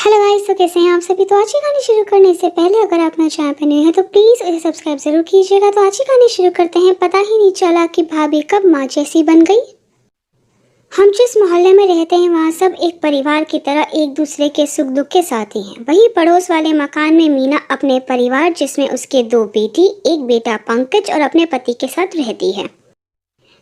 Hello guys, तो कैसे हैं आप सभी। तो आज की कहानी शुरू करने से पहले अगर आप मेरे चैनल पर नए हैं तो प्लीज़ इसे सब्सक्राइब जरूर कीजिएगा। तो आज की कहानी शुरू करते हैं। पता ही नहीं चला कि भाभी कब माँ जैसी बन गई। हम जिस मोहल्ले में रहते हैं वहाँ सब एक परिवार की तरह एक दूसरे के सुख दुख के साथी हैं। वहीं पड़ोस वाले मकान में मीना अपने परिवार जिसमें उसके 2 बेटी, एक बेटा पंकज और अपने पति के साथ रहती है।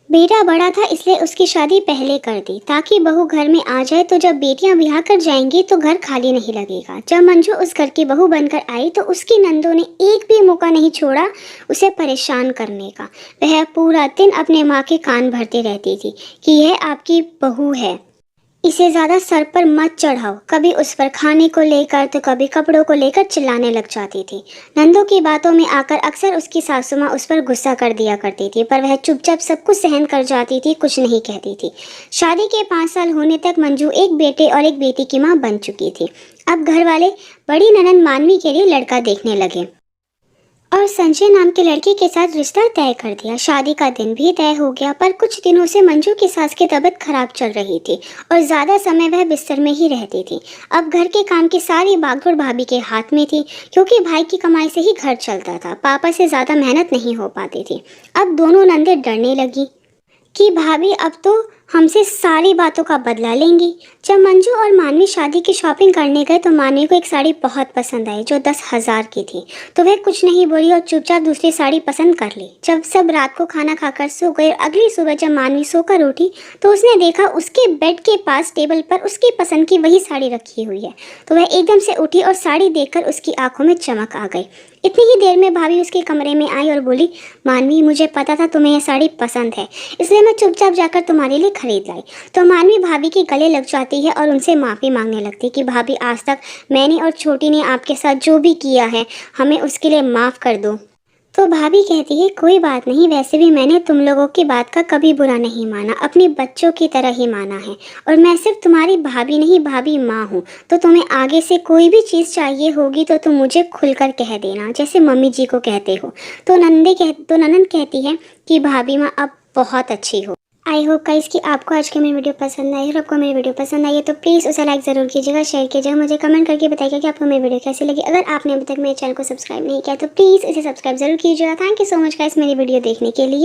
बेटा बड़ा था इसलिए उसकी शादी पहले कर दी ताकि बहू घर में आ जाए, तो जब बेटियां ब्याह कर जाएंगी तो घर खाली नहीं लगेगा। जब मंजू उस घर की बहू बनकर आई तो उसकी नंदों ने एक भी मौका नहीं छोड़ा उसे परेशान करने का। वह पूरा दिन अपने माँ के कान भरती रहती थी कि यह आपकी बहू है, इसे ज़्यादा सर पर मत चढ़ाओ। कभी उस पर खाने को लेकर तो कभी कपड़ों को लेकर चिल्लाने लग जाती थी। नंदों की बातों में आकर अक्सर उसकी सासू माँ उस पर गुस्सा कर दिया करती थी, पर वह चुपचाप सब कुछ सहन कर जाती थी, कुछ नहीं कहती थी। शादी के 5 साल होने तक मंजू एक बेटे और एक बेटी की माँ बन चुकी थी। अब घर वाले बड़ी ननंद मानवी के लिए लड़का देखने लगे और संजय नाम के लड़के के साथ रिश्ता तय कर दिया। शादी का दिन भी तय हो गया, पर कुछ दिनों से मंजू की सास की तबीयत खराब चल रही थी और ज़्यादा समय वह बिस्तर में ही रहती थी। अब घर के काम की सारी बागडोर भाभी के हाथ में थी, क्योंकि भाई की कमाई से ही घर चलता था। पापा से ज़्यादा मेहनत नहीं हो पाती थी। अब दोनों नंदे डरने लगी कि भाभी अब तो हमसे सारी बातों का बदला लेंगी। जब मंजू और मानवी शादी की शॉपिंग करने गए तो मानवी को एक साड़ी बहुत पसंद आई जो 10,000 की थी, तो वह कुछ नहीं बोली और चुपचाप दूसरी साड़ी पसंद कर ली। जब सब रात को खाना खाकर सो गए, अगली सुबह जब मानवी सोकर उठी तो उसने देखा उसके बेड के पास टेबल पर उसकी पसंद की वही साड़ी रखी हुई है। तो वह एकदम से उठी और साड़ी देखकर उसकी आंखों में चमक आ गई। इतनी ही देर में भाभी उसके कमरे में आई और बोली, मानवी मुझे पता था तुम्हें यह साड़ी पसंद है, इसलिए मैं चुपचाप जाकर तुम्हारे लिए खरीद लाई। तो मानवी भाभी के गले लग जाती है और उनसे माफ़ी मांगने लगती कि भाभी आज तक मैंने और छोटी ने आपके साथ जो भी किया है हमें उसके लिए माफ़ कर दो। तो भाभी कहती है, कोई बात नहीं, वैसे भी मैंने तुम लोगों की बात का कभी बुरा नहीं माना, अपने बच्चों की तरह ही माना है, और मैं सिर्फ तुम्हारी भाभी नहीं भाभी माँ हूँ। तो तुम्हें आगे से कोई भी चीज़ चाहिए होगी तो तुम मुझे खुलकर कह देना, जैसे मम्मी जी को कहते हो। तो ननंद कहती है कि भाभी माँ अब बहुत अच्छी हो। आई होप गाइस कि आपको आज की मेरी वीडियो पसंद आई। और आपको मेरी वीडियो पसंद आई है तो प्लीज़ उसे लाइक ज़रूर कीजिएगा, शेयर कीजिएगा, मुझे कमेंट करके बताइएगा कि आपको मेरी वीडियो कैसी लगी। अगर आपने अभी तक मेरे चैनल को सब्सक्राइब नहीं किया तो प्लीज़ इसे सब्सक्राइब जरूर कीजिएगा। Thank you so much guys मेरी वीडियो देखने के लिए।